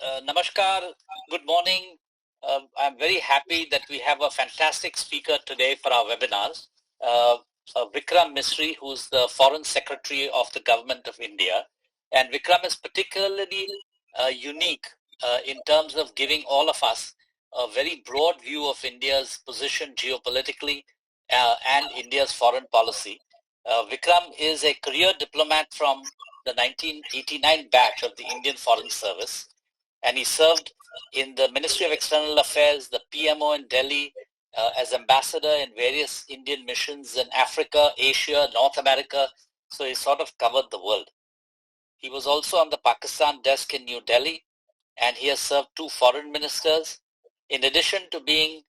Namaskar, good morning. I'm very happy that we have a fantastic speaker today for our webinars, Vikram Misri, who's the Foreign Secretary of the Government of India. And Vikram is particularly unique in terms of giving all of us a very broad view of India's position geopolitically and India's foreign policy. Vikram is a career diplomat from the 1989 batch of the Indian Foreign Service, and he served in the Ministry of External Affairs, the PMO in Delhi, as ambassador in various Indian missions in Africa, Asia, North America, so he sort of covered the world. He was also on the Pakistan desk in New Delhi, and he has served 2 foreign ministers, in addition to being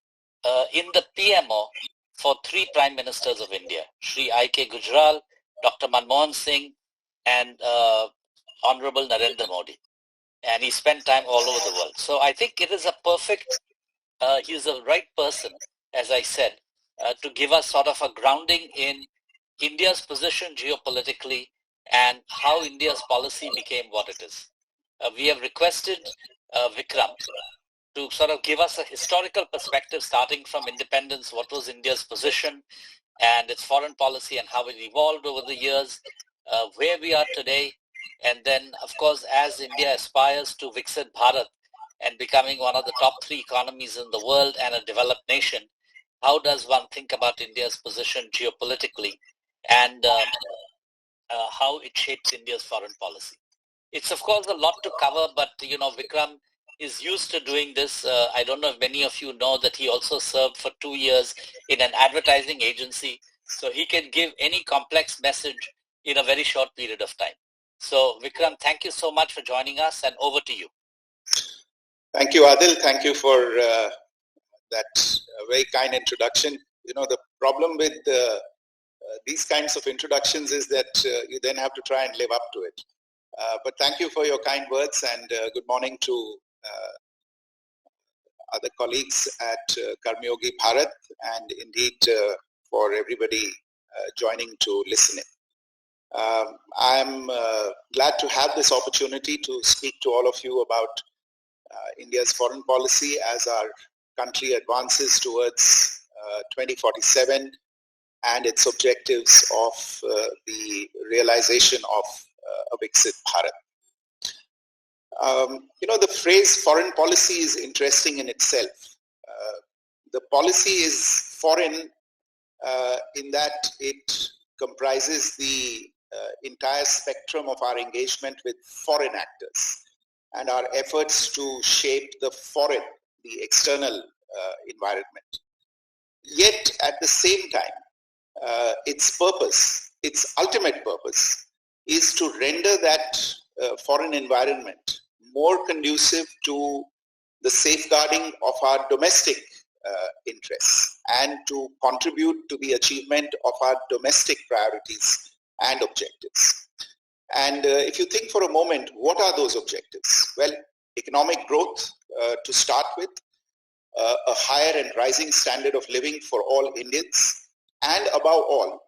in the PMO for 3 Prime Ministers of India, Shri I.K. Gujral, Dr. Manmohan Singh, and Honorable Narendra Modi. And he spent time all over the world. So I think it is a perfect, he's the right person, as I said, to give us sort of a grounding in India's position geopolitically and how India's policy became what it is. We have requested Vikram to sort of give us a historical perspective starting from independence, what was India's position and its foreign policy and how it evolved over the years, where we are today, and then, of course, as India aspires to Viksit Bharat and becoming one of the top 3 economies in the world and a developed nation, how does one think about India's position geopolitically and how it shapes India's foreign policy? It's, of course, a lot to cover, but, Vikram is used to doing this. I don't know if many of you know that he also served for 2 years in an advertising agency, so he can give any complex message in a very short period of time. So, Vikram, thank you so much for joining us, and over to you. Thank you, Adil. Thank you for that very kind introduction. The problem with these kinds of introductions is that you then have to try and live up to it. But thank you for your kind words, and good morning to other colleagues at Karmayogi Bharat, and indeed for everybody joining to listen in. I'm glad to have this opportunity to speak to all of you about India's foreign policy as our country advances towards 2047 and its objectives of the realization of a Viksit Bharat. The phrase foreign policy is interesting in itself. The policy is foreign in that it comprises the entire spectrum of our engagement with foreign actors and our efforts to shape the external environment. Yet at the same time, its ultimate purpose is to render that foreign environment more conducive to the safeguarding of our domestic interests and to contribute to the achievement of our domestic priorities and objectives. And if you think for a moment, what are those objectives? Well, economic growth to start with, a higher and rising standard of living for all Indians, and above all,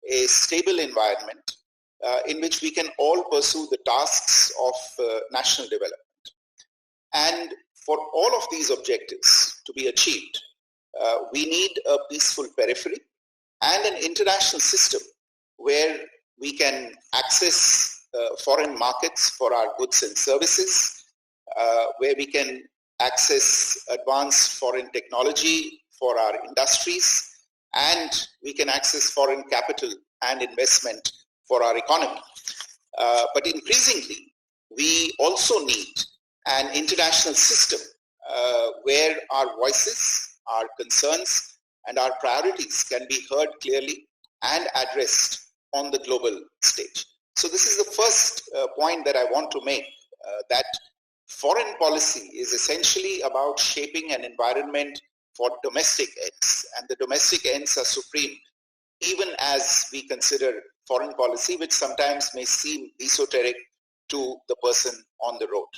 a stable environment in which we can all pursue the tasks of national development. And for all of these objectives to be achieved, we need a peaceful periphery and an international system where we can access foreign markets for our goods and services, where we can access advanced foreign technology for our industries, and we can access foreign capital and investment for our economy. But increasingly, we also need an international system where our voices, our concerns, and our priorities can be heard clearly and addressed on the global stage. So this is the first point that I want to make, that foreign policy is essentially about shaping an environment for domestic ends, and the domestic ends are supreme, even as we consider foreign policy, which sometimes may seem esoteric to the person on the road.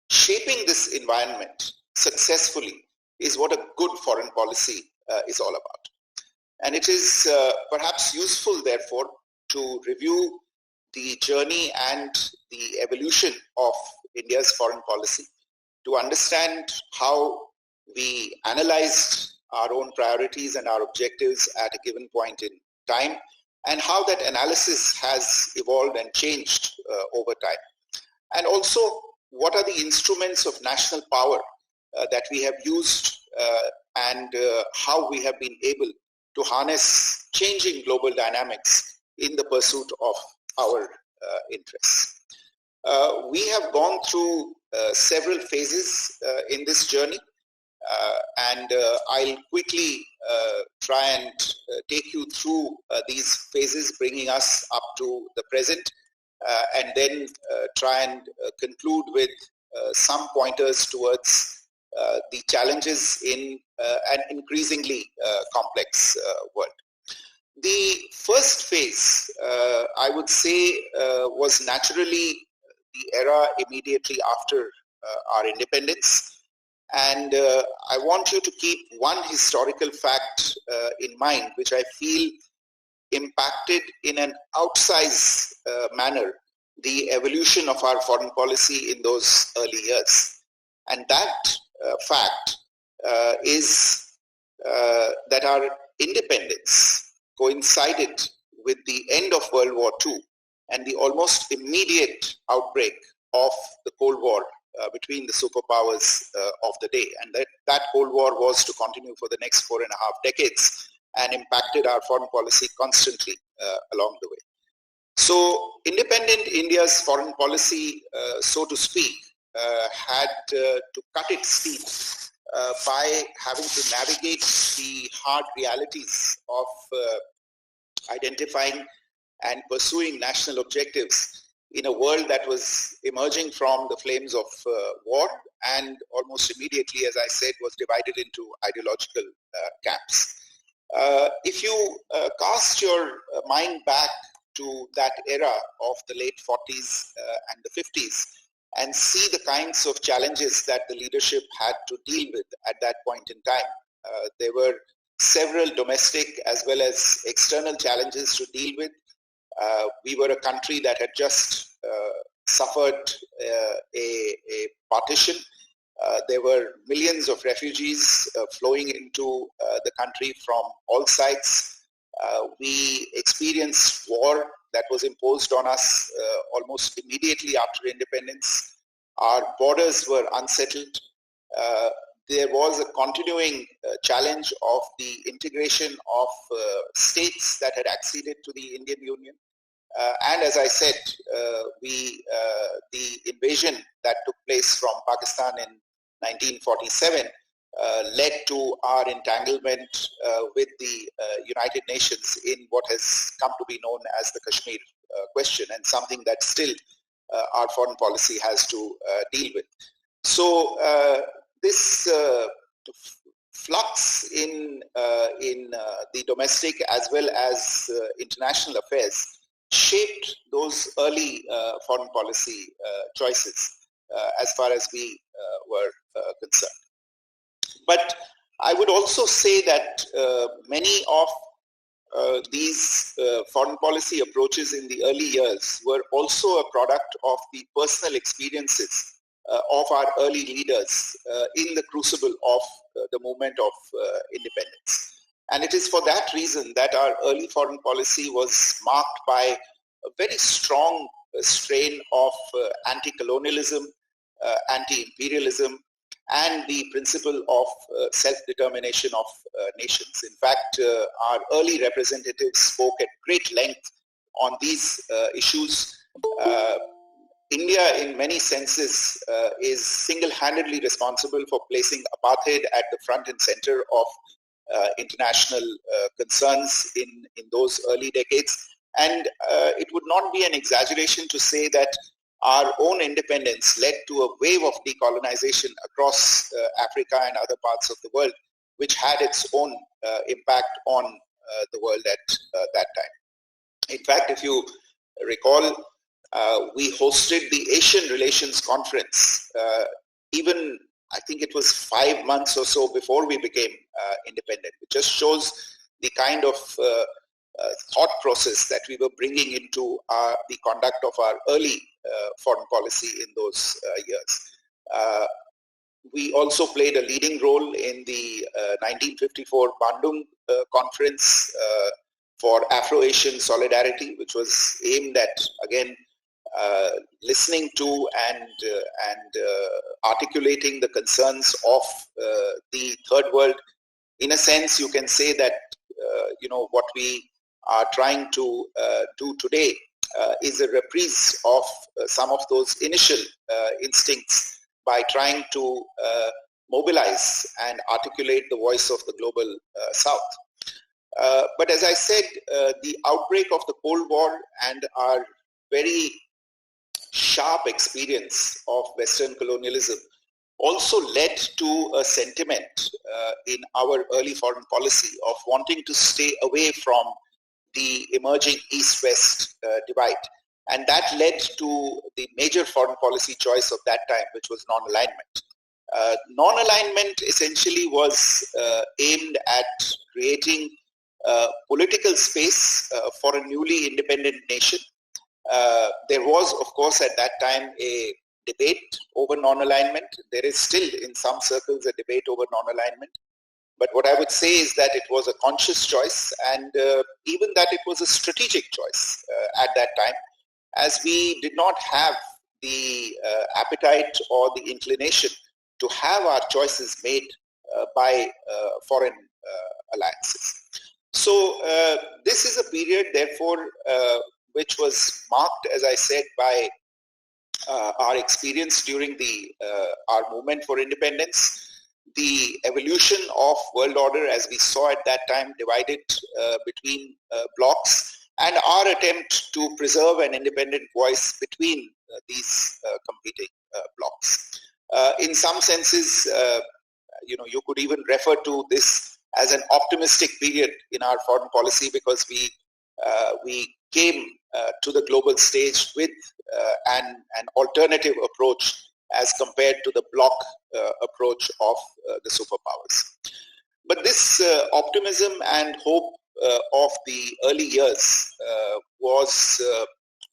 Shaping this environment successfully is what a good foreign policy is all about. And it is perhaps useful, therefore, to review the journey and the evolution of India's foreign policy, to understand how we analyzed our own priorities and our objectives at a given point in time, and how that analysis has evolved and changed over time. And also, what are the instruments of national power that we have used and how we have been able to harness changing global dynamics in the pursuit of our interests. We have gone through several phases in this journey, and I'll quickly try and take you through these phases, bringing us up to the present, and then try and conclude with some pointers towards the challenges in an increasingly complex world. The first phase, I would say, was naturally the era immediately after our independence. And I want you to keep one historical fact in mind, which I feel impacted in an outsized manner the evolution of our foreign policy in those early years. And that fact is that our independence coincided with the end of World War II and the almost immediate outbreak of the Cold War between the superpowers of the day. And that Cold War was to continue for the next 4.5 decades and impacted our foreign policy constantly along the way. So independent India's foreign policy, so to speak, had to cut its teeth by having to navigate the hard realities of identifying and pursuing national objectives in a world that was emerging from the flames of war and almost immediately, as I said, was divided into ideological camps. If you cast your mind back to that era of the late 40s and the 50s and see the kinds of challenges that the leadership had to deal with at that point in time, there were several domestic as well as external challenges to deal with. We were a country that had just suffered a partition. There were millions of refugees flowing into the country from all sides. We experienced war that was imposed on us almost immediately after independence. Our borders were unsettled. There was a continuing challenge of the integration of states that had acceded to the Indian Union. And as I said, the invasion that took place from Pakistan in 1947 led to our entanglement with the United Nations in what has come to be known as the Kashmir question, and something that still our foreign policy has to deal with. So this flux in the domestic as well as international affairs shaped those early foreign policy choices as far as we were concerned. But I would also say that many of these foreign policy approaches in the early years were also a product of the personal experiences of our early leaders in the crucible of the movement of independence. And it is for that reason that our early foreign policy was marked by a very strong strain of anti-colonialism, anti-imperialism, and the principle of self-determination of nations. In fact, our early representatives spoke at great length on these issues. India, in many senses, is single-handedly responsible for placing apartheid at the front and center of international concerns in those early decades. And it would not be an exaggeration to say that our own independence led to a wave of decolonization across Africa and other parts of the world, which had its own impact on the world at that time. In fact, if you recall, we hosted the Asian Relations Conference even, I think it was 5 months or so before we became independent. It just shows the kind of thought process that we were bringing into the conduct of our early foreign policy in those years. We also played a leading role in the 1954 Bandung Conference for Afro-Asian Solidarity, which was aimed at, again, listening to and articulating the concerns of the third world. In a sense, you can say that what we are trying to do today is a reprise of some of those initial instincts by trying to mobilize and articulate the voice of the global South. But as I said, the outbreak of the Cold War and our very sharp experience of Western colonialism also led to a sentiment in our early foreign policy of wanting to stay away from the emerging East-West divide. And that led to the major foreign policy choice of that time, which was non-alignment. Non-alignment essentially was aimed at creating political space for a newly independent nation. There was, of course, at that time a debate over non-alignment. There is still in some circles a debate over non-alignment. But what I would say is that it was a conscious choice, and even that it was a strategic choice at that time, as we did not have the appetite or the inclination to have our choices made by foreign alliances. So this is a period, therefore, which was marked, as I said, by our experience during our movement for independence, the evolution of world order as we saw at that time, divided between blocs, and our attempt to preserve an independent voice between these competing blocs. In some senses, you could even refer to this as an optimistic period in our foreign policy, because we came to the global stage with an alternative approach as compared to the bloc approach of the superpowers. But this optimism and hope of the early years was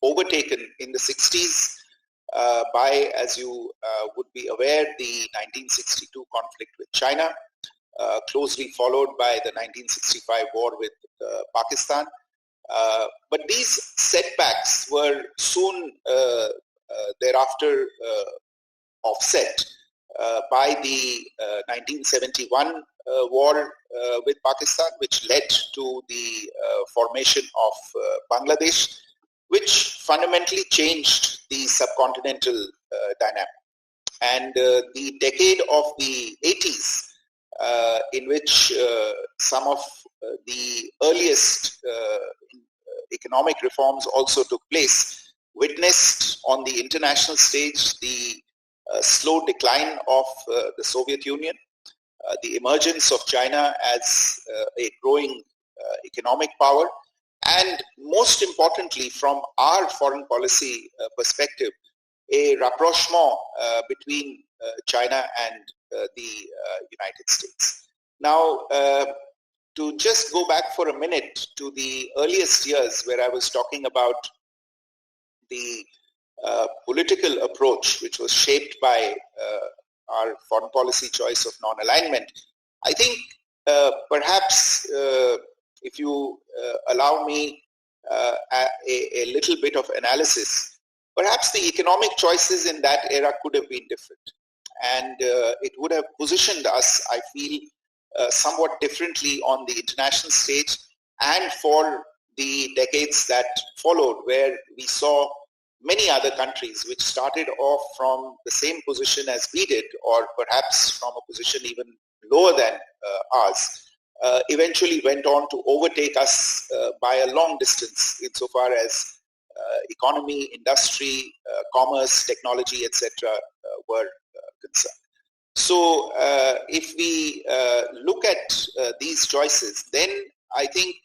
overtaken in the 60s by, as you would be aware, the 1962 conflict with China, closely followed by the 1965 war with Pakistan. But these setbacks were soon thereafter offset by the 1971 war with Pakistan, which led to the formation of Bangladesh, which fundamentally changed the subcontinental dynamic. And the decade of the 80s, in which some of the earliest economic reforms also took place, witnessed on the international stage the slow decline of the Soviet Union, the emergence of China as a growing economic power, and most importantly, from our foreign policy perspective, a rapprochement between China and the United States. Now, to just go back for a minute to the earliest years where I was talking about the political approach, which was shaped by our foreign policy choice of non-alignment, I think perhaps if you allow me a little bit of analysis, perhaps the economic choices in that era could have been different. And it would have positioned us, I feel, somewhat differently on the international stage and for the decades that followed, where we saw many other countries which started off from the same position as we did, or perhaps from a position even lower than ours, eventually went on to overtake us by a long distance insofar as economy, industry, commerce, technology, etc. were concerned. So if we look at these choices, then I think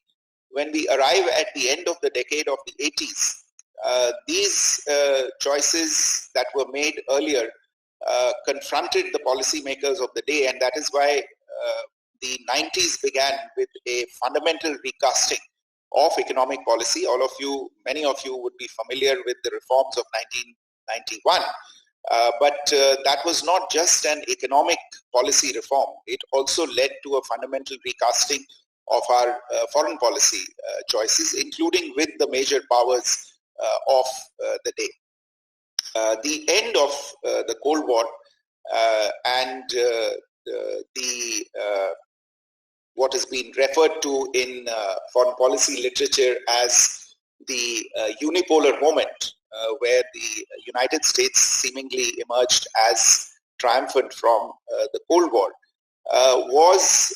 when we arrive at the end of the decade of the 80s, these choices that were made earlier confronted the policymakers of the day, and that is why the 90s began with a fundamental recasting of economic policy. Many of you would be familiar with the reforms of 1991. But that was not just an economic policy reform. It also led to a fundamental recasting of our foreign policy choices, including with the major powers of the day. The end of the Cold War and what has been referred to in foreign policy literature as the unipolar moment, where the United States seemingly emerged as triumphant from the Cold War, was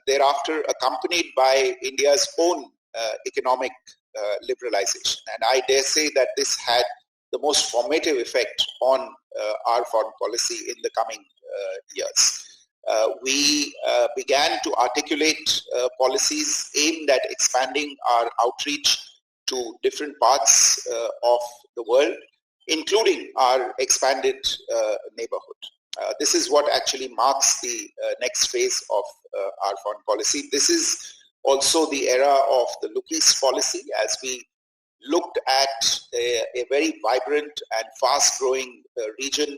thereafter accompanied by India's own economic liberalization. And I dare say that this had the most formative effect on our foreign policy in the coming years. We began to articulate policies aimed at expanding our outreach to different parts of the world, including our expanded neighborhood. This is what actually marks the next phase of our foreign policy. This is also the era of the Look East policy, as we looked at a very vibrant and fast-growing region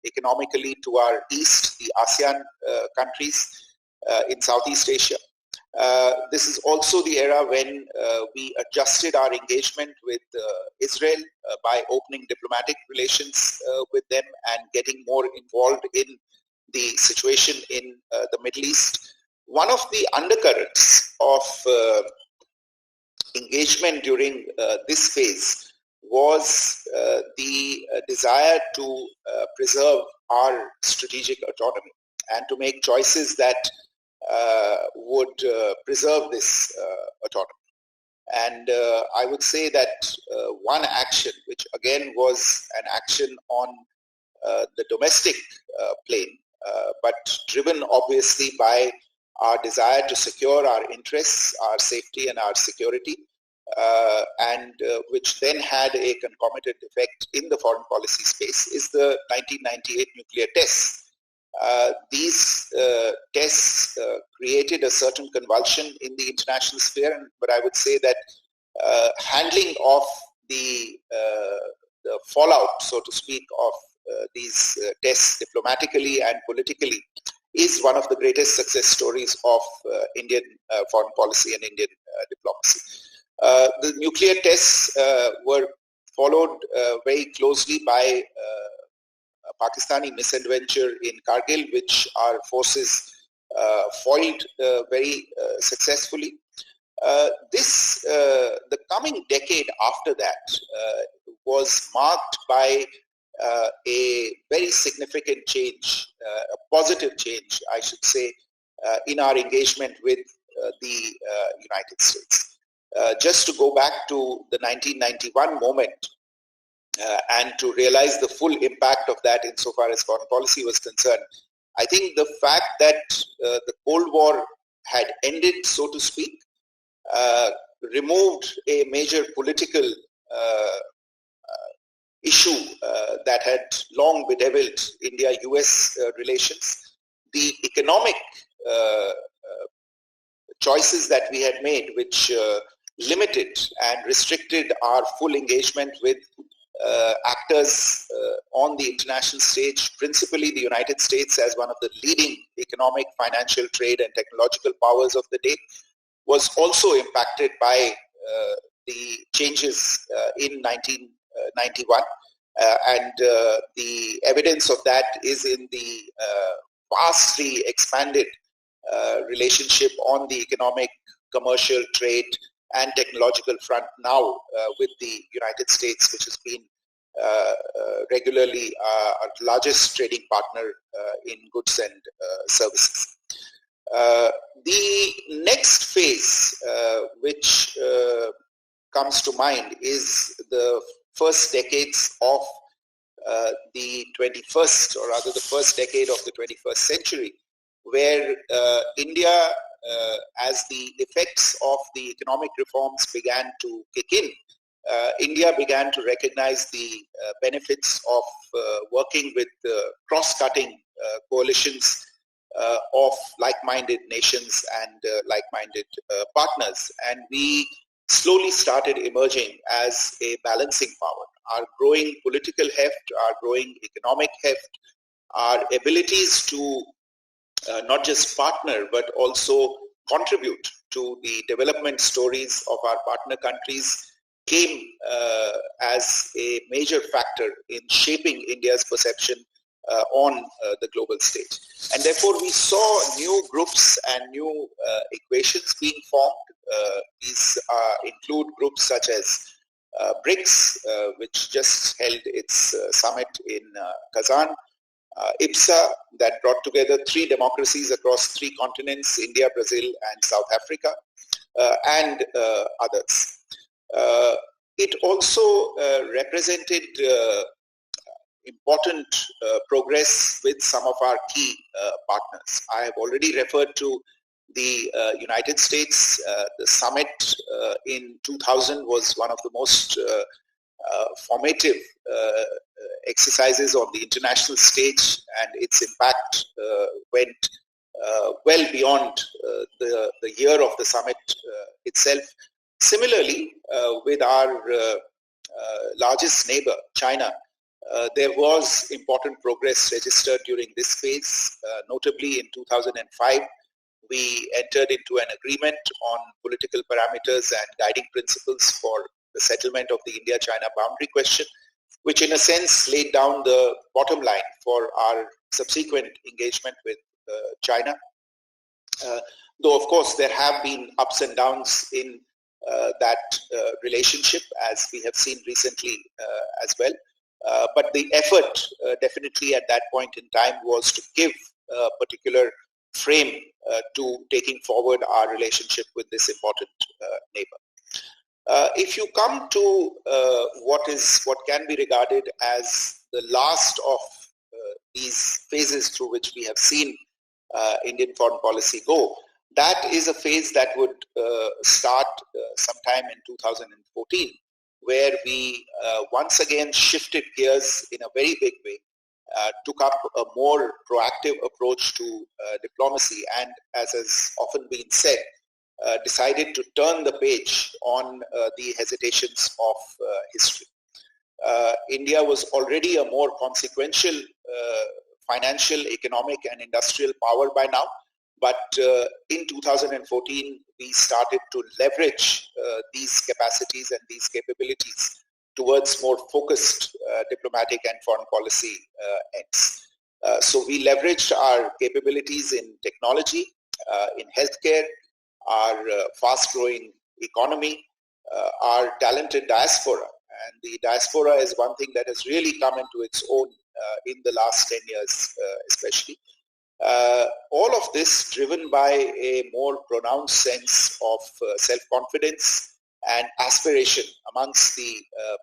economically to our east, the ASEAN countries in Southeast Asia. This is also the era when we adjusted our engagement with Israel by opening diplomatic relations with them and getting more involved in the situation in the Middle East. One of the undercurrents of engagement during this phase was the desire to preserve our strategic autonomy and to make choices that would preserve this autonomy. And I would say that one action, which again was an action on the domestic plane, but driven obviously by our desire to secure our interests, our safety and our security, and which then had a concomitant effect in the foreign policy space, is the 1998 nuclear tests. These tests created a certain convulsion in the international sphere, but I would say that handling of the fallout, so to speak, of these tests diplomatically and politically is one of the greatest success stories of Indian foreign policy and Indian diplomacy. The nuclear tests were followed very closely by Pakistani misadventure in Kargil, which our forces foiled very successfully. The coming decade after that was marked by a very significant change, a positive change, I should say, in our engagement with the United States. Just to go back to the 1991 moment and to realize the full impact of that insofar as foreign policy was concerned, I think the fact that the Cold War had ended, so to speak, removed a major political issue that had long bedeviled India-US relations. The economic choices that we had made, which limited and restricted our full engagement with actors on the international stage, principally the United States as one of the leading economic, financial, trade and technological powers of the day, was also impacted by the changes in 1991. And the evidence of that is in the vastly expanded relationship on the economic, commercial, trade and technological front now with the United States, which has been regularly our largest trading partner in goods and services. The next phase which comes to mind is the first decades of the 21st, or rather the first decade of the 21st century, where India, as the effects of the economic reforms began to kick in, India began to recognize the benefits of working with cross-cutting coalitions of like-minded nations and like-minded partners. And we slowly started emerging as a balancing power. Our growing political heft, our growing economic heft, our abilities to not just partner but also contribute to the development stories of our partner countries came as a major factor in shaping India's perception on the global stage. And therefore we saw new groups and new equations being formed. These include groups such as BRICS, which just held its summit in Kazan, IPSA, that brought together 3 democracies across 3 continents, India, Brazil, and South Africa, and others. It also represented important progress with some of our key partners. I have already referred to the United States. The summit in 2000 was one of the most formative exercises on the international stage, and its impact went well beyond the year of the summit itself. Similarly, with our largest neighbor, China, there was important progress registered during this phase. Notably, in 2005, we entered into an agreement on political parameters and guiding principles for the settlement of the India-China boundary question, which in a sense laid down the bottom line for our subsequent engagement with China. Though, of course, there have been ups and downs in that relationship, as we have seen recently as well. But the effort definitely at that point in time was to give a particular frame to taking forward our relationship with this important neighbor. If you come to what can be regarded as the last of these phases through which we have seen Indian foreign policy go, that is a phase that would start sometime in 2014, where we once again shifted gears in a very big way, took up a more proactive approach to diplomacy, and as has often been said, decided to turn the page on the hesitations of history. India was already a more consequential financial, economic, and industrial power by now, but in 2014 we started to leverage these capacities and these capabilities towards more focused diplomatic and foreign policy ends. So we leveraged our capabilities in technology, in healthcare, our fast-growing economy, our talented diaspora. And the diaspora is one thing that has really come into its own in the last 10 years especially. All of this driven by a more pronounced sense of self-confidence and aspiration amongst the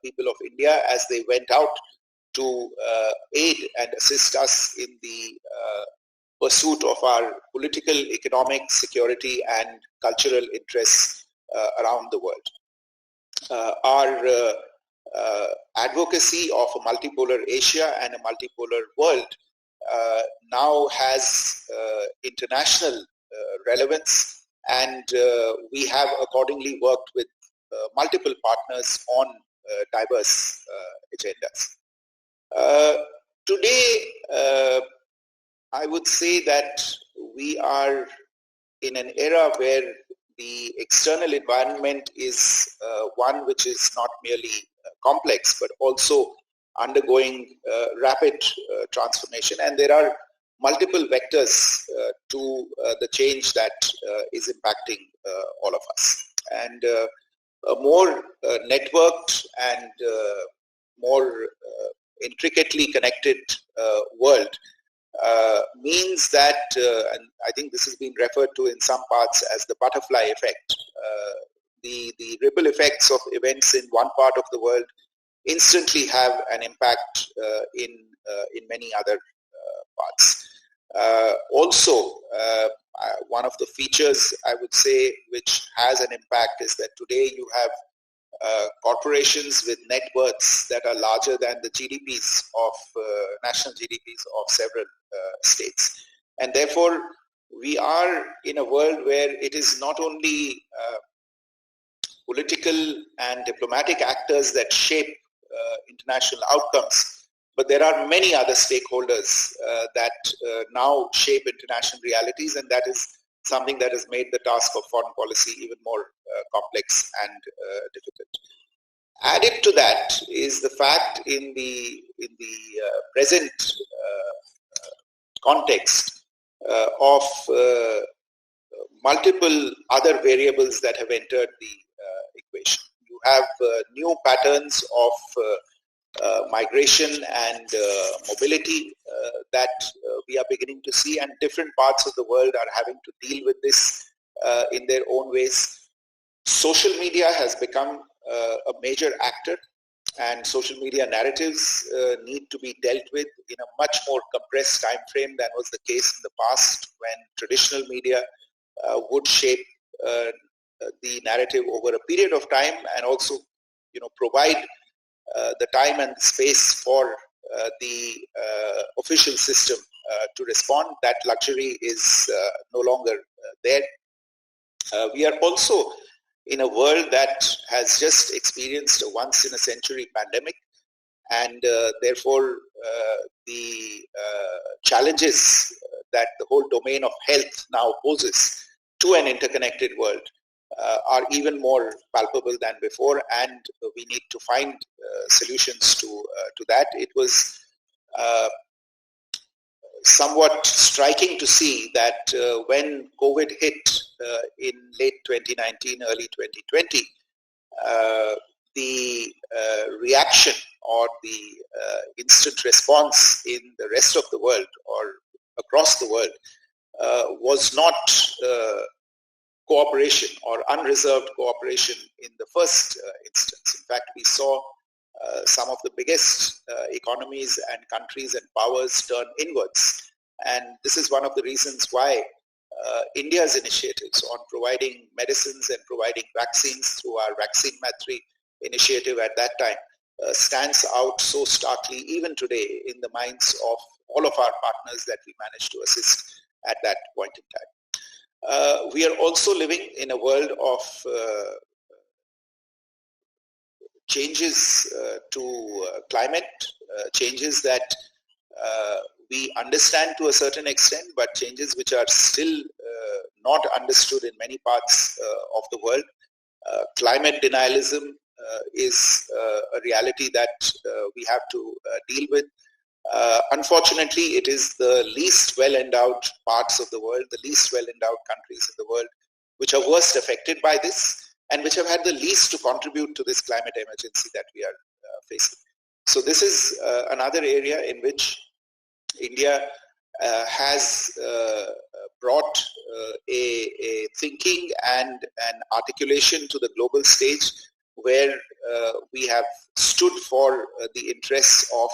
people of India as they went out to aid and assist us in the pursuit of our political, economic, security, and cultural interests around the world. Our advocacy of a multipolar Asia and a multipolar world now has international relevance, and we have accordingly worked with multiple partners on diverse agendas. Today, I would say that we are in an era where the external environment is one which is not merely complex but also undergoing rapid transformation, and there are multiple vectors to the change that is impacting all of us. And a more networked and more intricately connected world means that, and I think this has been referred to in some parts as the butterfly effect, the ripple effects of events in one part of the world instantly have an impact in many other parts. Also, one of the features I would say which has an impact is that today you have corporations with net worths that are larger than the GDPs of national GDPs of several states, and therefore we are in a world where it is not only political and diplomatic actors that shape international outcomes, but there are many other stakeholders that now shape international realities, and that is something that has made the task of foreign policy even more complex and difficult. Added to that is the fact in the present context of multiple other variables that have entered the equation. You have new patterns of migration and mobility that we are beginning to see, and different parts of the world are having to deal with this in their own ways. Social media has become a major actor, and social media narratives need to be dealt with in a much more compressed time frame than was the case in the past, when traditional media would shape the narrative over a period of time, and also provide the time and space for the official system to respond. That luxury is no longer there. We are also in a world that has just experienced a once-in-a-century pandemic, and therefore the challenges that the whole domain of health now poses to an interconnected world are even more palpable than before, and we need to find solutions to that. It was somewhat striking to see that when COVID hit in late 2019, early 2020, the reaction or the instant response in the rest of the world or across the world was not cooperation or unreserved cooperation in the first instance. In fact, we saw some of the biggest economies and countries and powers turn inwards. And this is one of the reasons why India's initiatives on providing medicines and providing vaccines through our Vaccine Matri initiative at that time stands out so starkly even today in the minds of all of our partners that we managed to assist at that point in time. We are also living in a world of changes to climate, changes that we understand to a certain extent, but changes which are still not understood in many parts of the world. Climate denialism is a reality that we have to deal with. Unfortunately, it is the least well-endowed parts of the world, the least well-endowed countries in the world, which are worst affected by this and which have had the least to contribute to this climate emergency that we are facing. So this is another area in which India has brought a thinking and an articulation to the global stage where we have stood for the interests of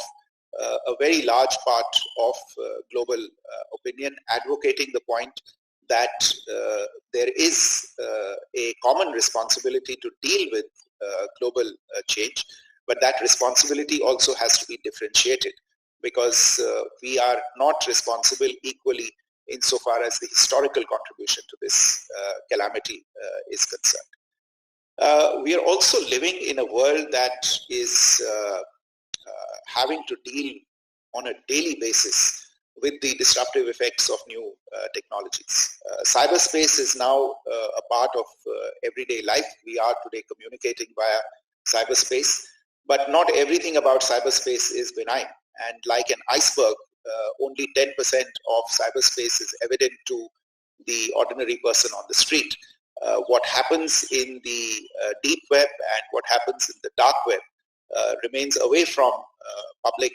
a very large part of global opinion, advocating the point that there is a common responsibility to deal with global change, but that responsibility also has to be differentiated, because we are not responsible equally insofar as the historical contribution to this calamity is concerned. We are also living in a world that is having to deal on a daily basis with the disruptive effects of new technologies. Cyberspace is now a part of everyday life. We are today communicating via cyberspace, but not everything about cyberspace is benign. And like an iceberg, only 10% of cyberspace is evident to the ordinary person on the street. What happens in the deep web and what happens in the dark web remains away from public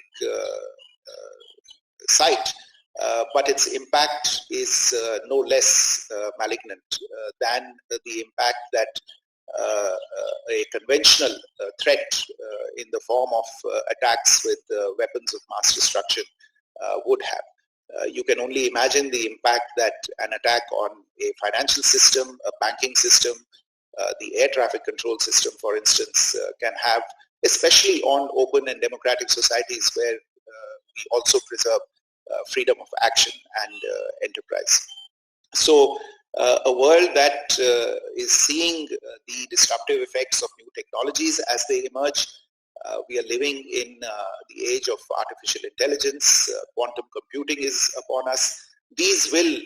sight, but its impact is no less malignant than the impact that a conventional threat in the form of attacks with weapons of mass destruction would have. You can only imagine the impact that an attack on a financial system, a banking system, the air traffic control system, for instance, can have, especially on open and democratic societies where we also preserve freedom of action and enterprise. So a world that is seeing the disruptive effects of new technologies as they emerge. We are living in the age of artificial intelligence. Quantum computing is upon us. These will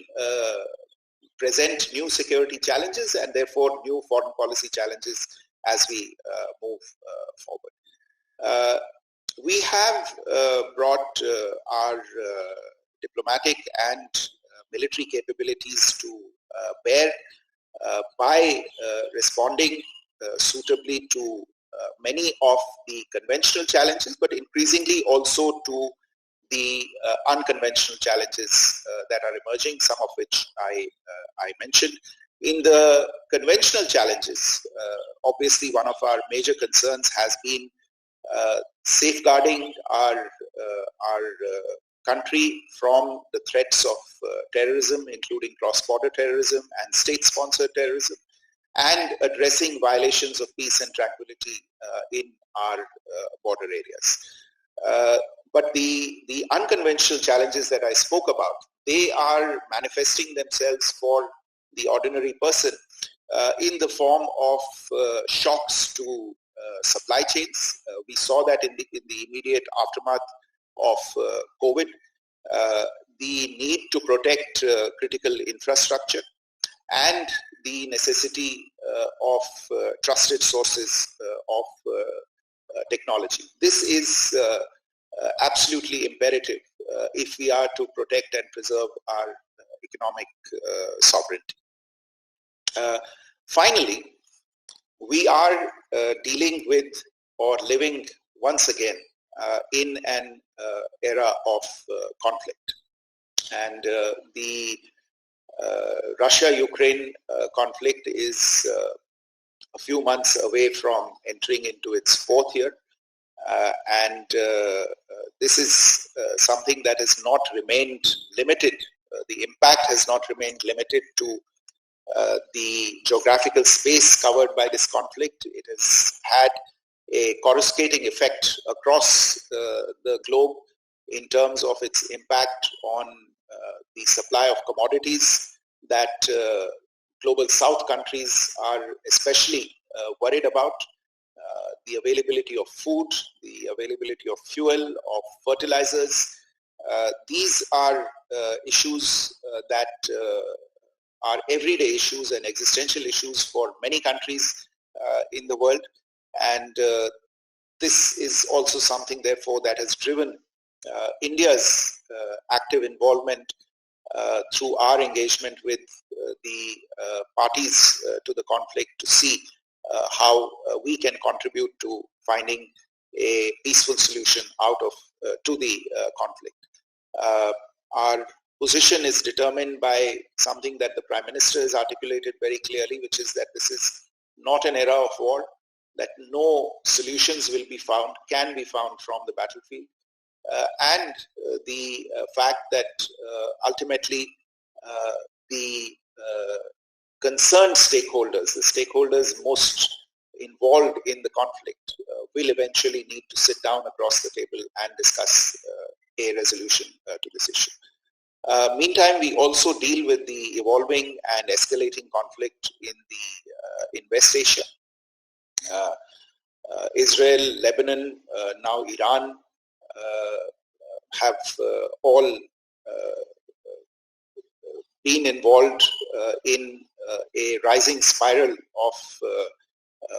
present new security challenges and therefore new foreign policy challenges as we move forward. We have brought our diplomatic and military capabilities to bear by responding suitably to many of the conventional challenges, but increasingly also to the unconventional challenges that are emerging, some of which I mentioned. In the conventional challenges, obviously one of our major concerns has been safeguarding our country from the threats of terrorism, including cross-border terrorism and state-sponsored terrorism, and addressing violations of peace and tranquility in our border areas. But the unconventional challenges that I spoke about, they are manifesting themselves for the ordinary person in the form of shocks to supply chains. We saw that in the immediate aftermath of COVID, the need to protect critical infrastructure and the necessity of trusted sources of technology. This is absolutely imperative if we are to protect and preserve our economic sovereignty. Finally, we are dealing with or living once again in an era of conflict. And the Russia-Ukraine conflict is a few months away from entering into its fourth year. And this is something that has not remained limited. The impact has not remained limited to the geographical space covered by this conflict. It has had a coruscating effect across the globe in terms of its impact on the supply of commodities that global south countries are especially worried about. The availability of food, the availability of fuel, of fertilizers. These are issues that are everyday issues and existential issues for many countries in the world. And this is also something, therefore, that has driven India's active involvement through our engagement with the parties to the conflict to see how we can contribute to finding a peaceful solution out of to the conflict. Our position is determined by something that the Prime Minister has articulated very clearly, which is that this is not an era of war, that no solutions will be found, can be found from the battlefield, and the fact that ultimately the concerned stakeholders, the stakeholders most involved in the conflict, will eventually need to sit down across the table and discuss a resolution to this issue. Meantime, we also deal with the evolving and escalating conflict in West Asia. Israel, Lebanon, now Iran have all been involved in a rising spiral of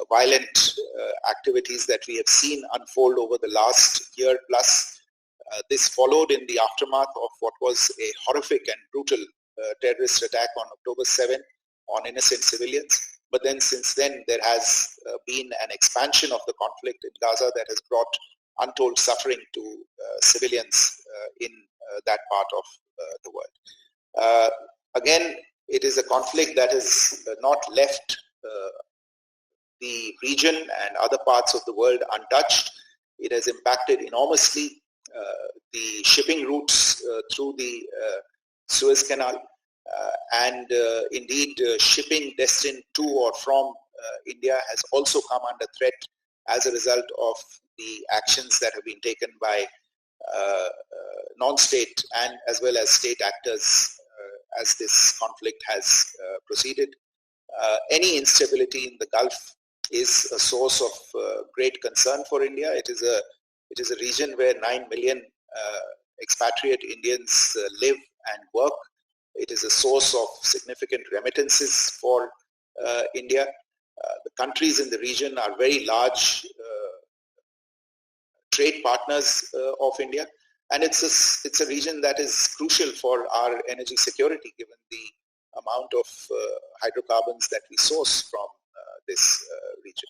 violent activities that we have seen unfold over the last year plus. This followed in the aftermath of what was a horrific and brutal terrorist attack on October 7 on innocent civilians. But then since then, there has been an expansion of the conflict in Gaza that has brought untold suffering to civilians in that part of the world. Again, it is a conflict that has not left the region and other parts of the world untouched. It has impacted enormously the shipping routes through the Suez Canal, and indeed shipping destined to or from India has also come under threat as a result of the actions that have been taken by non-state and as well as state actors as this conflict has proceeded. Any instability in the Gulf is a source of great concern for India. It is a region where 9 million expatriate Indians live and work. It is a source of significant remittances for India. The countries in the region are very large trade partners of India, and it's a region that is crucial for our energy security, given the amount of hydrocarbons that we source from this region.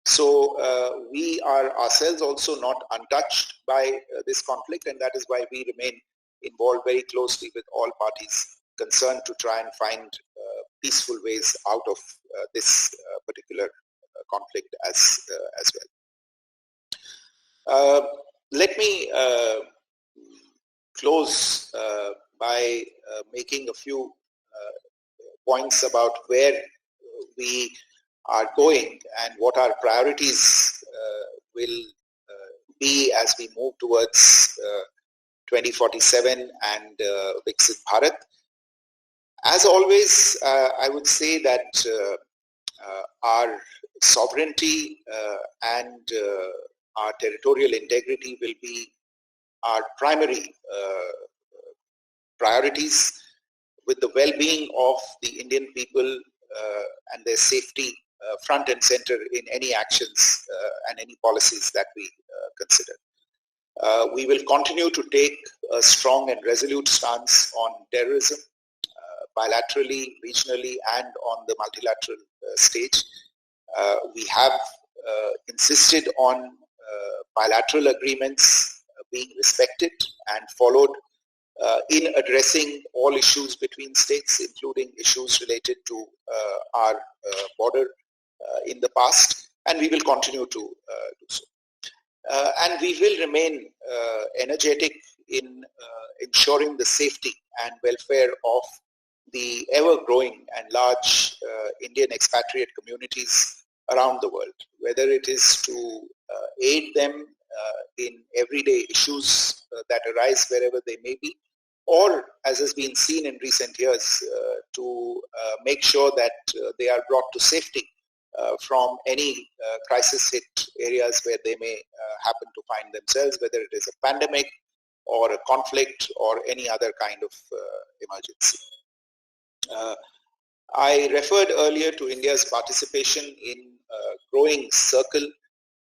So we are ourselves also not untouched by this conflict, and that is why we remain involved very closely with all parties concerned to try and find peaceful ways out of this particular conflict as well. Let me close by making a few points about where we are going and what our priorities will be as we move towards 2047 and Viksit Bharat. As always, I would say that our sovereignty and our territorial integrity will be our primary priorities, with the well-being of the Indian people and their safety front and center in any actions and any policies that we consider. We will continue to take a strong and resolute stance on terrorism, bilaterally, regionally, and on the multilateral stage. We have insisted on bilateral agreements being respected and followed in addressing all issues between states, including issues related to our border in the past, and we will continue to do so. And we will remain energetic in ensuring the safety and welfare of the ever-growing and large Indian expatriate communities around the world, whether it is to aid them in everyday issues that arise wherever they may be, or, as has been seen in recent years, to make sure that they are brought to safety from any crisis-hit areas where they may happen to find themselves, whether it is a pandemic or a conflict or any other kind of emergency. I referred earlier to India's participation in a growing circle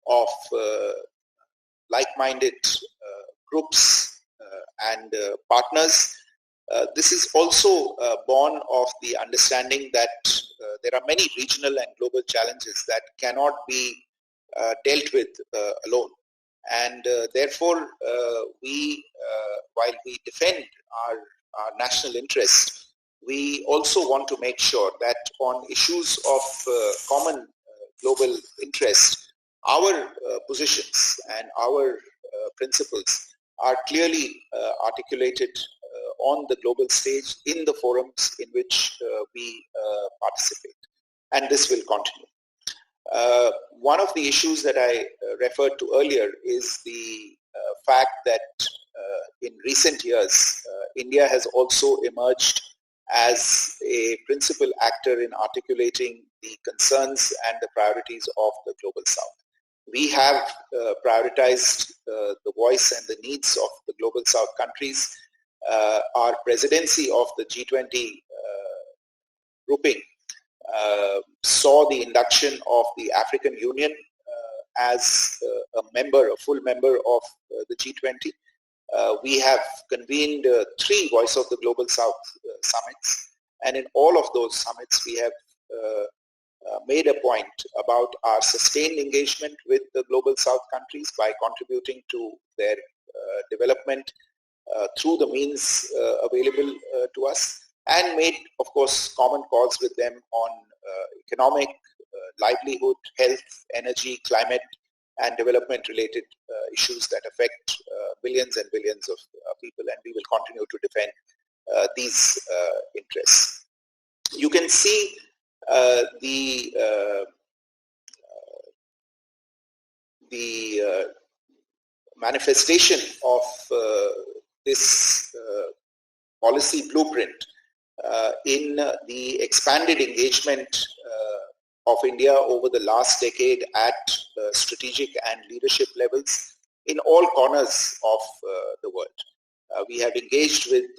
of like-minded groups and partners. This is also born of the understanding that there are many regional and global challenges that cannot be dealt with alone. And therefore, while we defend our national interests, we also want to make sure that on issues of common global interest, our positions and our principles are clearly articulated on the global stage in the forums in which we participate. And this will continue. One of the issues that I referred to earlier is the fact that in recent years, India has also emerged as a principal actor in articulating the concerns and the priorities of the global South. We have prioritized the voice and the needs of the global South countries. Our presidency of the G20 grouping saw the induction of the African Union as a full member of the G20. We have convened 3 Voice of the Global South summits, and in all of those summits we have made a point about our sustained engagement with the global South countries by contributing to their development through the means available to us, and made, of course, common calls with them on economic, livelihood, health, energy, climate, and development-related issues that affect billions and billions of people, and we will continue to defend these interests. You can see the manifestation of this policy blueprint in the expanded engagement of India over the last decade at strategic and leadership levels in all corners of the world. We have engaged with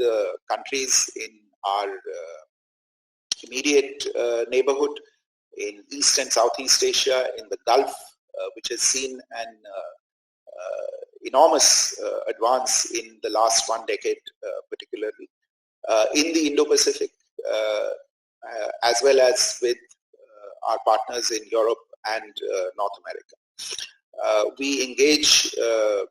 countries in our immediate neighborhood, in East and Southeast Asia, in the Gulf, which has seen an enormous advance in the last one decade particularly, in the Indo-Pacific, as well as with our partners in Europe and North America. We engage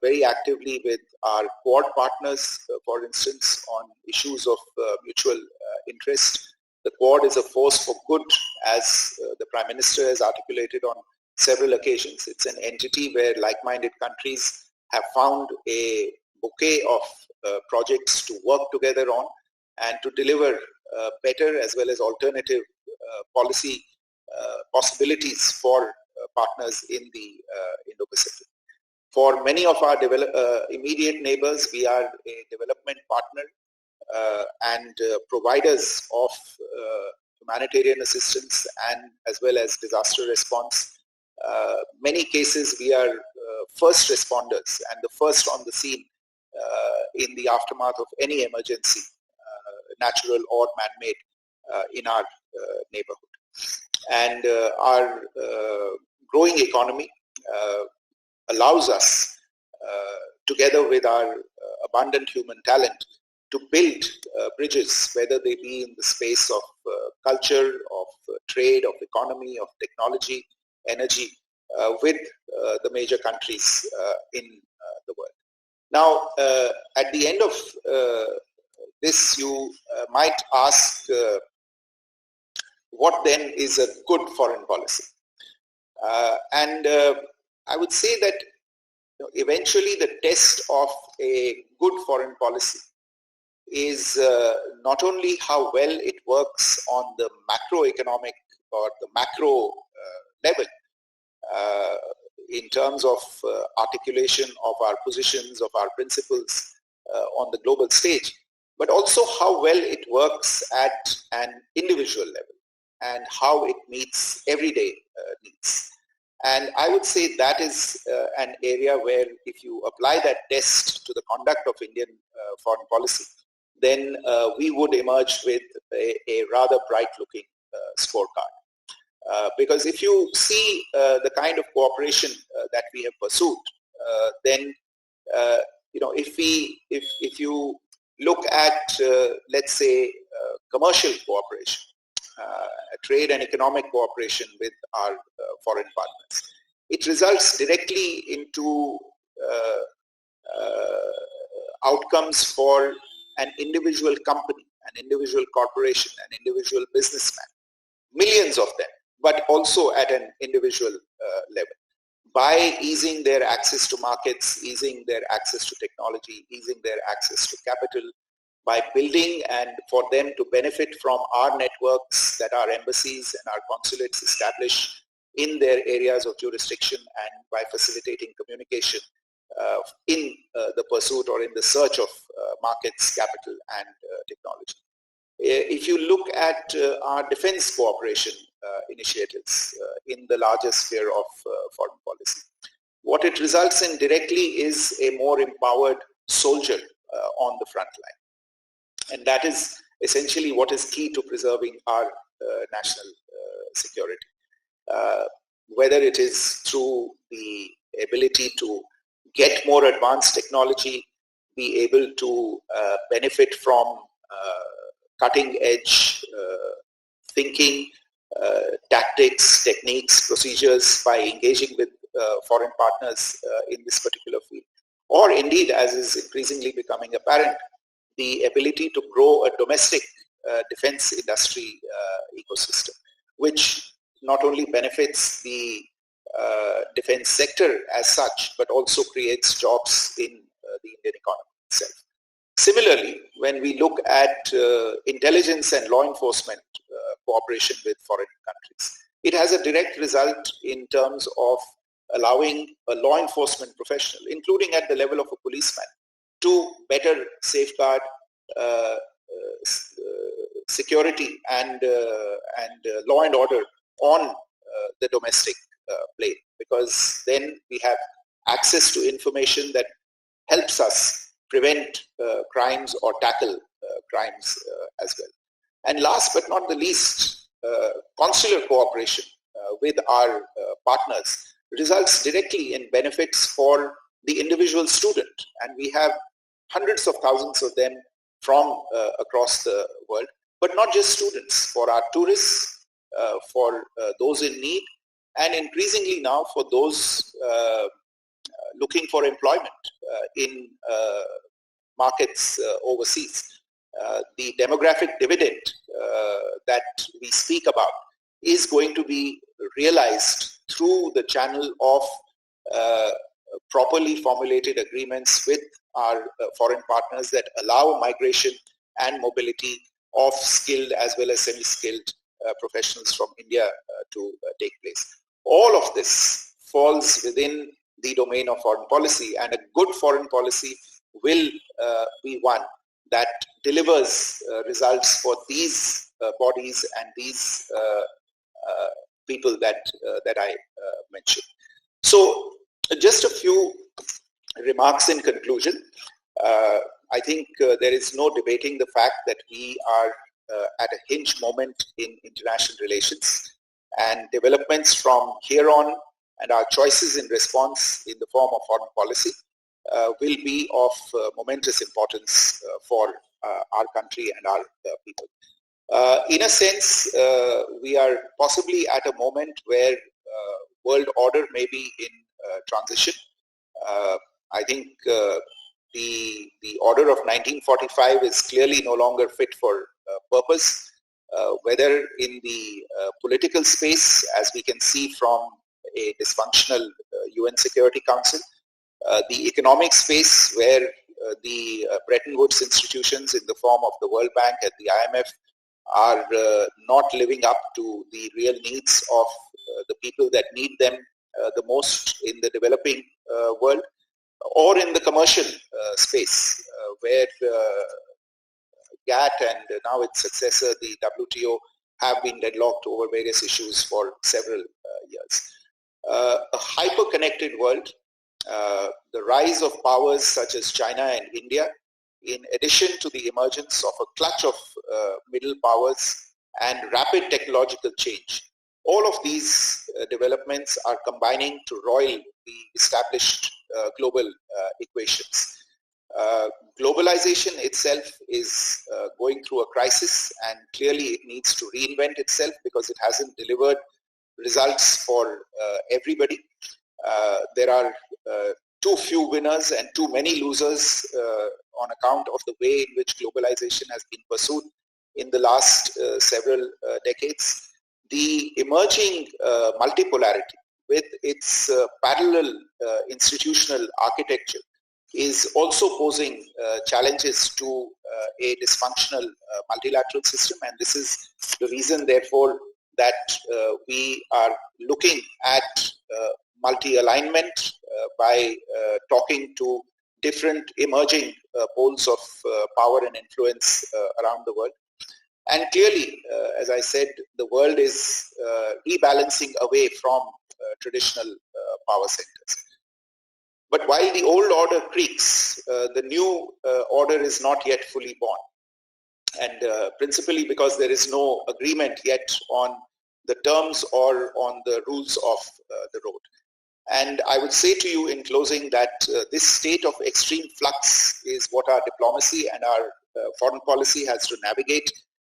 very actively with our Quad partners, for instance, on issues of mutual interest. The Quad is a force for good, as the Prime Minister has articulated on several occasions. It's an entity where like-minded countries have found a bouquet of projects to work together on and to deliver better as well as alternative policy possibilities for partners in the Indo-Pacific. For many of our immediate neighbors, we are a development partner and providers of humanitarian assistance and as well as disaster response. Many cases we are first responders and the first on the scene in the aftermath of any emergency, natural or man-made, in our neighborhood. And our growing economy allows us, together with our abundant human talent, to build bridges, whether they be in the space of culture, of trade, of economy, of technology, energy, with the major countries in the world. Now, at the end of this, you might ask, what then is a good foreign policy? And I would say that eventually the test of a good foreign policy is not only how well it works on the macroeconomic or the macro level in terms of articulation of our positions, of our principles on the global stage, but also how well it works at an individual level and how it meets everyday needs. And I would say that is an area where if you apply that test to the conduct of Indian foreign policy, then we would emerge with a rather bright-looking scorecard. Because if you see the kind of cooperation that we have pursued, then if you look at let's say commercial cooperation, trade and economic cooperation with our foreign partners, it results directly into outcomes for an individual company, an individual corporation, an individual businessman, millions of them, but also at an individual level, by easing their access to markets, easing their access to technology, easing their access to capital, by building and for them to benefit from our networks that our embassies and our consulates establish in their areas of jurisdiction, and by facilitating communication in the pursuit or in the search of markets, capital, and technology. If you look at our defense cooperation initiatives in the larger sphere of foreign policy, what it results in directly is a more empowered soldier on the front line. And that is essentially what is key to preserving our national security. Whether it is through the ability to get more advanced technology, be able to benefit from cutting edge thinking, tactics, techniques, procedures by engaging with foreign partners in this particular field. Or indeed, as is increasingly becoming apparent, the ability to grow a domestic defense industry ecosystem, which not only benefits the defense sector as such, but also creates jobs in the Indian economy itself. Similarly, when we look at intelligence and law enforcement cooperation with foreign countries, it has a direct result in terms of allowing a law enforcement professional, including at the level of a policeman, to better safeguard security and law and order on the domestic plane, because then we have access to information that helps us prevent crimes or tackle crimes as well. And last but not the least, consular cooperation with our partners results directly in benefits for the individual student. And we have hundreds of thousands of them from across the world, but not just students, for our tourists, for those in need, and increasingly now for those looking for employment in markets overseas. The demographic dividend that we speak about is going to be realized through the channel of properly formulated agreements with our foreign partners that allow migration and mobility of skilled as well as semi-skilled professionals from India to take place. All of this falls within the domain of foreign policy, and a good foreign policy will be one that delivers results for these bodies and these people that I mentioned. So just a few remarks in conclusion. I think there is no debating the fact that we are at a hinge moment in international relations, and developments from here on and our choices in response in the form of foreign policy will be of momentous importance for our country and our people. In a sense, we are possibly at a moment where world order may be in transition. I think the order of 1945 is clearly no longer fit for purpose, whether in the political space, as we can see from a dysfunctional UN Security Council, the economic space where the Bretton Woods institutions in the form of the World Bank and the IMF are not living up to the real needs of the people that need them the most in the developing world, or in the commercial space where GATT and now its successor, the WTO, have been deadlocked over various issues for several years. A hyper-connected world, the rise of powers such as China and India, in addition to the emergence of a clutch of middle powers and rapid technological change. All of these developments are combining to roil the established global equations. Globalization itself is going through a crisis, and clearly it needs to reinvent itself because it hasn't delivered results for everybody. There are too few winners and too many losers on account of the way in which globalization has been pursued in the last several decades. The emerging multipolarity with its parallel institutional architecture is also posing challenges to a dysfunctional multilateral system, and this is the reason, therefore, that we are looking at multi-alignment by talking to different emerging poles of power and influence around the world. And clearly, as I said, the world is rebalancing away from traditional power centers. But while the old order creaks, the new order is not yet fully born. And principally because there is no agreement yet on the terms or on the rules of the road. And I would say to you in closing that this state of extreme flux is what our diplomacy and our foreign policy has to navigate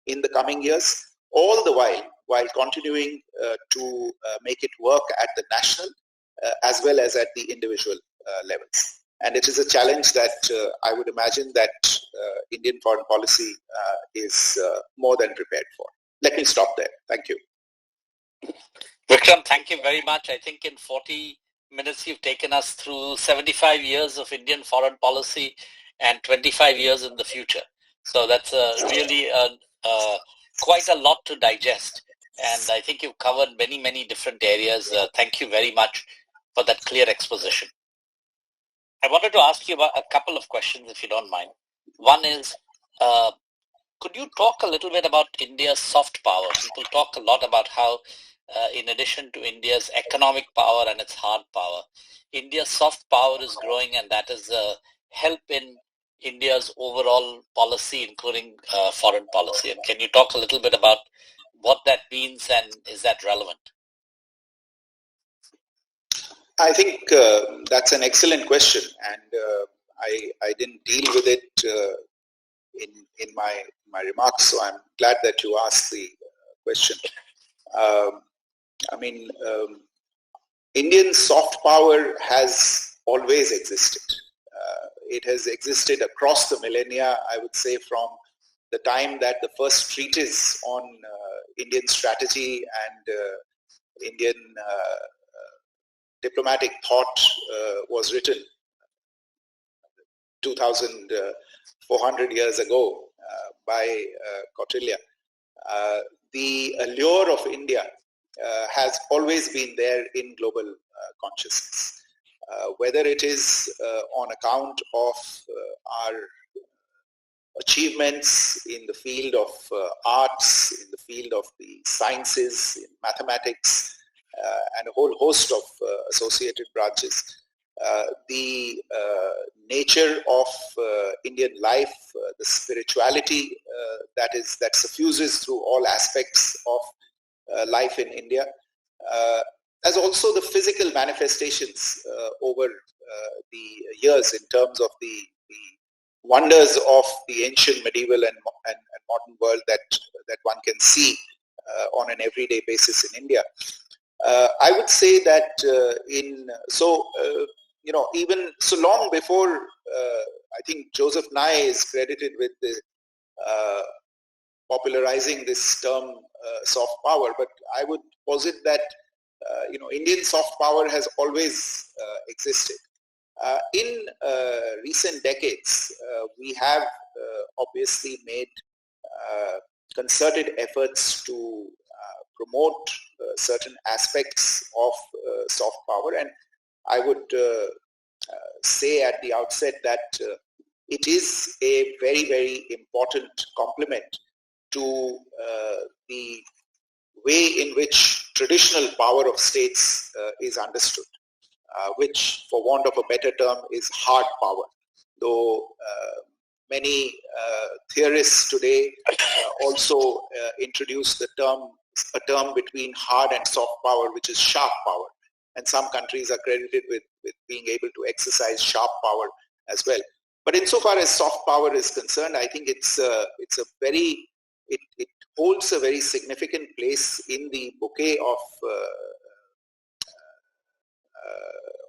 in the coming years, all the while continuing to make it work at the national as well as at the individual levels. And it is a challenge that I would imagine that Indian foreign policy is more than prepared for. Let me stop there. Thank you. Vikram, thank you very much. I think in 40 minutes you've taken us through 75 years of Indian foreign policy and 25 years in the future. So that's really quite a lot to digest. And I think you've covered many, many different areas. Thank you very much for that clear exposition. I wanted to ask you about a couple of questions, if you don't mind. One is, Could you talk a little bit about India's soft power? People talk a lot about how, in addition to India's economic power and its hard power, India's soft power is growing, and that is help in India's overall policy, including foreign policy. And can you talk a little bit about what that means, and is that relevant? I think that's an excellent question, and I didn't deal with it in my remarks, so I'm glad that you asked the question. Indian soft power has always existed. It has existed across the millennia, I would say, from the time that the first treatise on Indian strategy and Indian diplomatic thought was written 2,400 years ago by Kautilya. The allure of India has always been there in global consciousness. Whether it is on account of our achievements in the field of arts, in the field of the sciences, in mathematics, and a whole host of associated branches. The nature of Indian life, the spirituality that suffuses through all aspects of life in India, as also the physical manifestations over the years in terms of the wonders of the ancient, medieval, and modern world that one can see on an everyday basis in India. I would say that even so long before, I think Joseph Nye is credited with the popularizing this term soft power, but I would posit that Indian soft power has always existed. In recent decades, we have obviously made concerted efforts to promote certain aspects of soft power, and I would say at the outset that it is a very, very important complement to the way in which traditional power of states is understood, which, for want of a better term, is hard power. Though many theorists today also introduce a term between hard and soft power, which is sharp power. And some countries are credited with being able to exercise sharp power as well. But insofar as soft power is concerned, I think it holds a very significant place in the bouquet of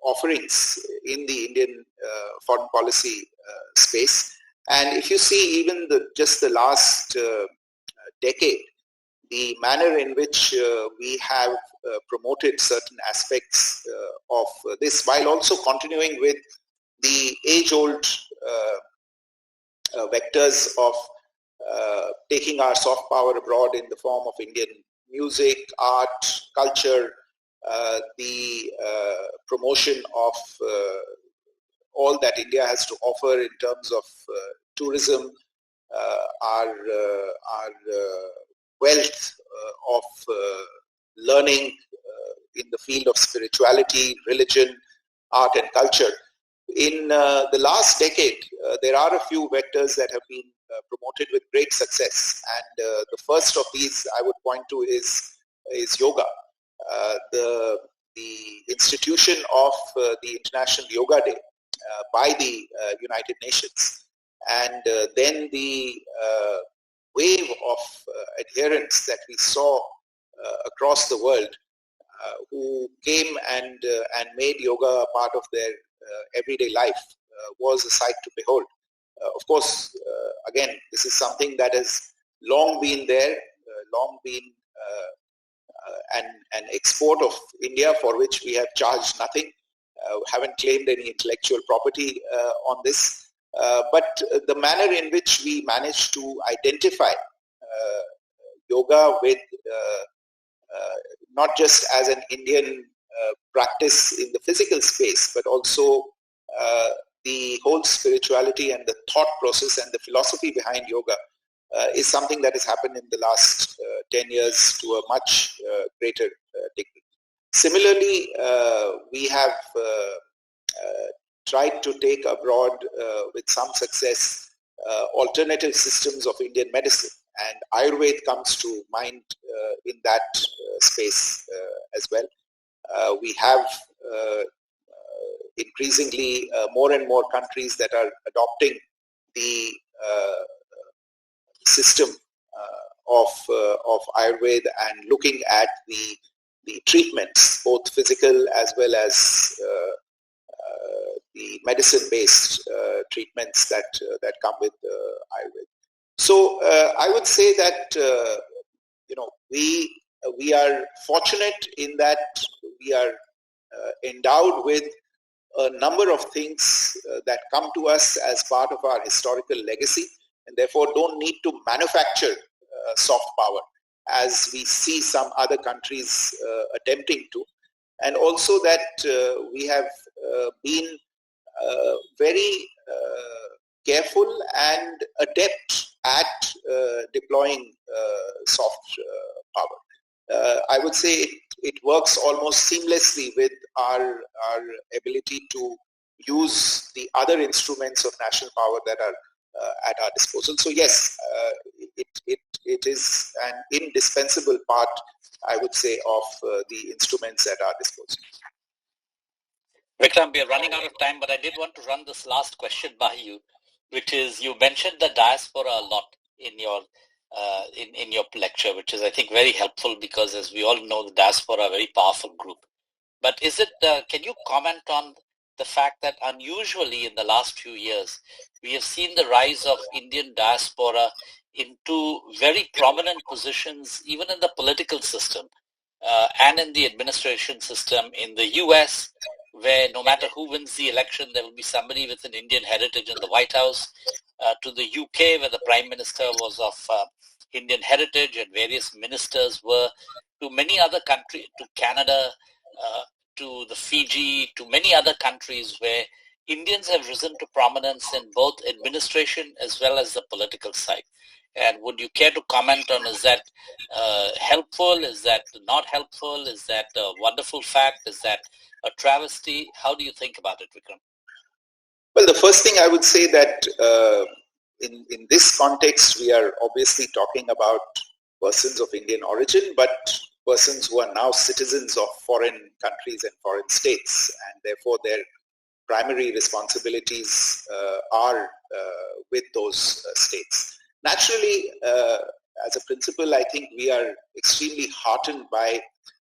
offerings in the Indian foreign policy space. And if you see even just the last decade, the manner in which we have promoted certain aspects of this, while also continuing with the age-old vectors of taking our soft power abroad in the form of Indian music, art, culture, the promotion of all that India has to offer in terms of tourism, our wealth of learning in the field of spirituality, religion, art and culture. In the last decade, there are a few vectors that have been promoted with great success, and the first of these I would point to is yoga. The institution of the International Yoga Day by the United Nations, and then the wave of adherents that we saw across the world who came and made yoga a part of their everyday life was a sight to behold. Of course, again, this is something that has long been there, long been an export of India for which we have charged nothing, haven't claimed any intellectual property on this. But the manner in which we managed to identify yoga with not just as an Indian practice in the physical space, but also the whole spirituality and the thought process and the philosophy behind yoga is something that has happened in the last 10 years to a much greater degree. Similarly, we have tried to take abroad with some success alternative systems of Indian medicine, and Ayurveda comes to mind in that space as well. We have increasingly more and more countries that are adopting the system of Ayurveda and looking at the treatments, both physical as well as the medicine-based treatments that come with Ayurveda. So I would say that we are fortunate in that we are endowed with a number of things that come to us as part of our historical legacy, and therefore don't need to manufacture soft power as we see some other countries attempting to. And also that we have been very careful and adept at deploying soft power. I would say it works almost seamlessly with our ability to use the other instruments of national power that are at our disposal. So yes, it is an indispensable part, I would say, of the instruments at our disposal. Vikram, we are running out of time, but I did want to run this last question by you, which is, you mentioned the diaspora a lot in your lecture, which is, I think, very helpful because, as we all know, the diaspora are a very powerful group. But is it? Can you comment on the fact that unusually in the last few years, we have seen the rise of Indian diaspora into very prominent positions, even in the political system and in the administration system in the US, where no matter who wins the election, there will be somebody with an Indian heritage in the White House, to the UK, where the Prime Minister was of Indian heritage and various ministers were, to many other countries, to Canada, to the Fiji, to many other countries where Indians have risen to prominence in both administration as well as the political side. And would you care to comment on, is that helpful? Is that not helpful? Is that a wonderful fact? Is that a travesty? How do you think about it, Vikram? Well, the first thing I would say that in this context, we are obviously talking about persons of Indian origin, but persons who are now citizens of foreign countries and foreign states, and therefore their primary responsibilities are with those states. Naturally, as a principle, I think we are extremely heartened by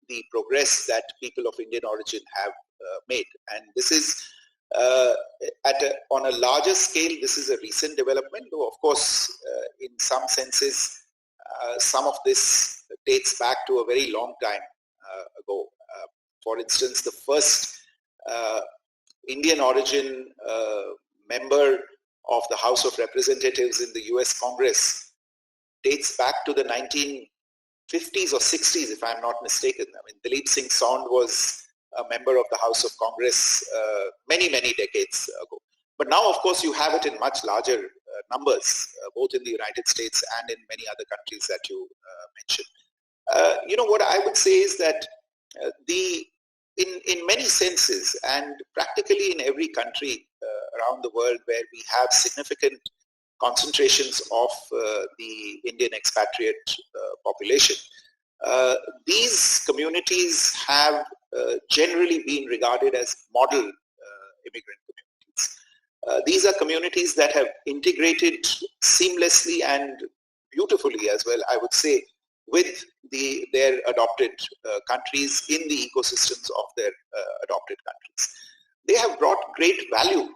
the progress that people of Indian origin have made. And this is, on a larger scale, this is a recent development, though of course, in some senses, some of this dates back to a very long time ago. For instance, the first Indian origin member of the House of Representatives in the US Congress dates back to the 1950s or 60s, if I'm not mistaken. I mean, Dalip Singh Saund was a member of the House of Congress many, many decades ago. But now, of course, you have it in much larger numbers, both in the United States and in many other countries that you mentioned. What I would say is that in many senses, and practically in every country around the world where we have significant concentrations of the Indian expatriate population, these communities have generally been regarded as model immigrant communities. These are communities that have integrated seamlessly and beautifully as well, I would say, with their adopted countries in the ecosystems of their adopted countries. They have brought great value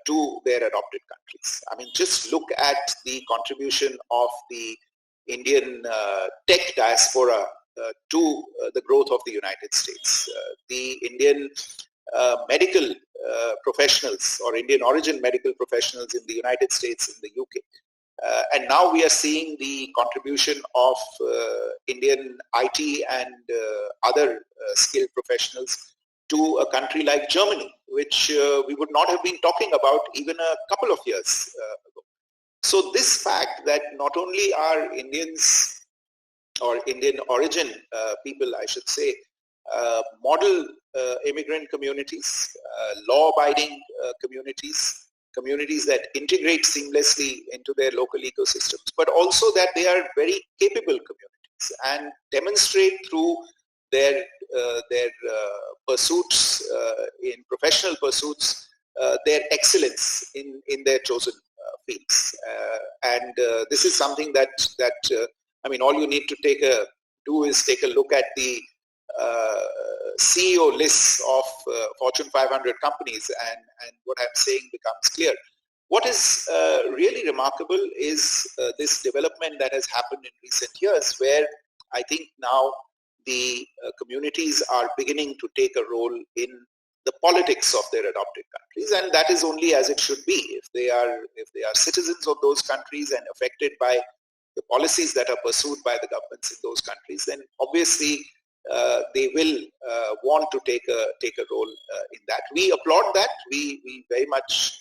to their adopted countries. I mean, just look at the contribution of the Indian tech diaspora to the growth of the United States. The Indian medical professionals or Indian origin medical professionals in the United States, in the UK. And now we are seeing the contribution of Indian IT and other skilled professionals to a country like Germany, which we would not have been talking about even a couple of years ago. So this fact that not only are Indians or Indian origin people, I should say, model immigrant communities, law-abiding communities that integrate seamlessly into their local ecosystems, but also that they are very capable communities and demonstrate through their pursuits, in professional pursuits, their excellence in their chosen fields. And this is something that all you need to do is take a look at the CEO lists of Fortune 500 companies, and what I'm saying becomes clear. What is really remarkable is this development that has happened in recent years, where I think now the communities are beginning to take a role in the politics of their adopted countries, and that is only as it should be. If they are citizens of those countries and affected by the policies that are pursued by the governments in those countries, then obviously they will want to take a role in that. We applaud that. We very much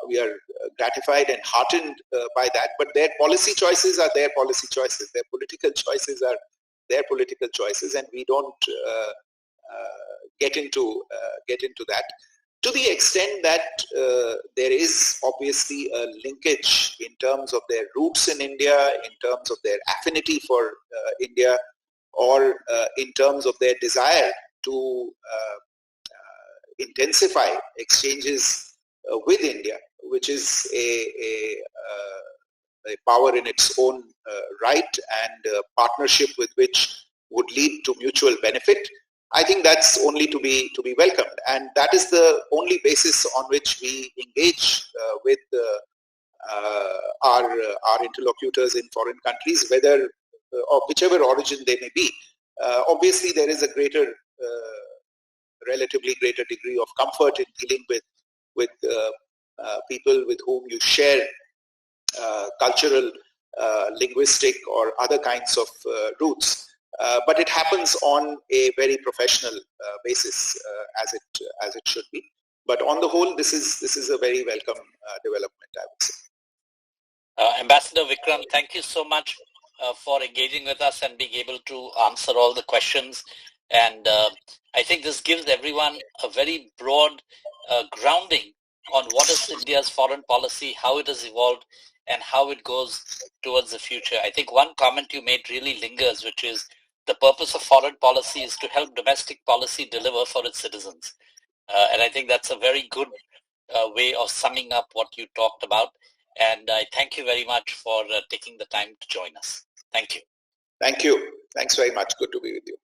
we are gratified and heartened by that. But their policy choices are their policy choices. Their political choices are their political choices, and we don't get into that. To the extent that there is obviously a linkage in terms of their roots in India, in terms of their affinity for India, or in terms of their desire to intensify exchanges with India, which is a power in its own right, and a partnership with which would lead to mutual benefit. I think that's only to be welcomed, and that is the only basis on which we engage with our interlocutors in foreign countries, whether of whichever origin they may be. Obviously, there is a relatively greater degree of comfort in dealing with people with whom you share cultural, linguistic, or other kinds of roots. But it happens on a very professional basis, as it should be. But on the whole, this is a very welcome development, I would say. Ambassador Vikram, thank you so much for engaging with us and being able to answer all the questions. And I think this gives everyone a very broad grounding on what is India's foreign policy, how it has evolved, and how it goes towards the future. I think one comment you made really lingers, which is the purpose of foreign policy is to help domestic policy deliver for its citizens. And I think that's a very good way of summing up what you talked about. And I thank you very much for taking the time to join us. Thank you. Thank you. Thanks very much. Good to be with you.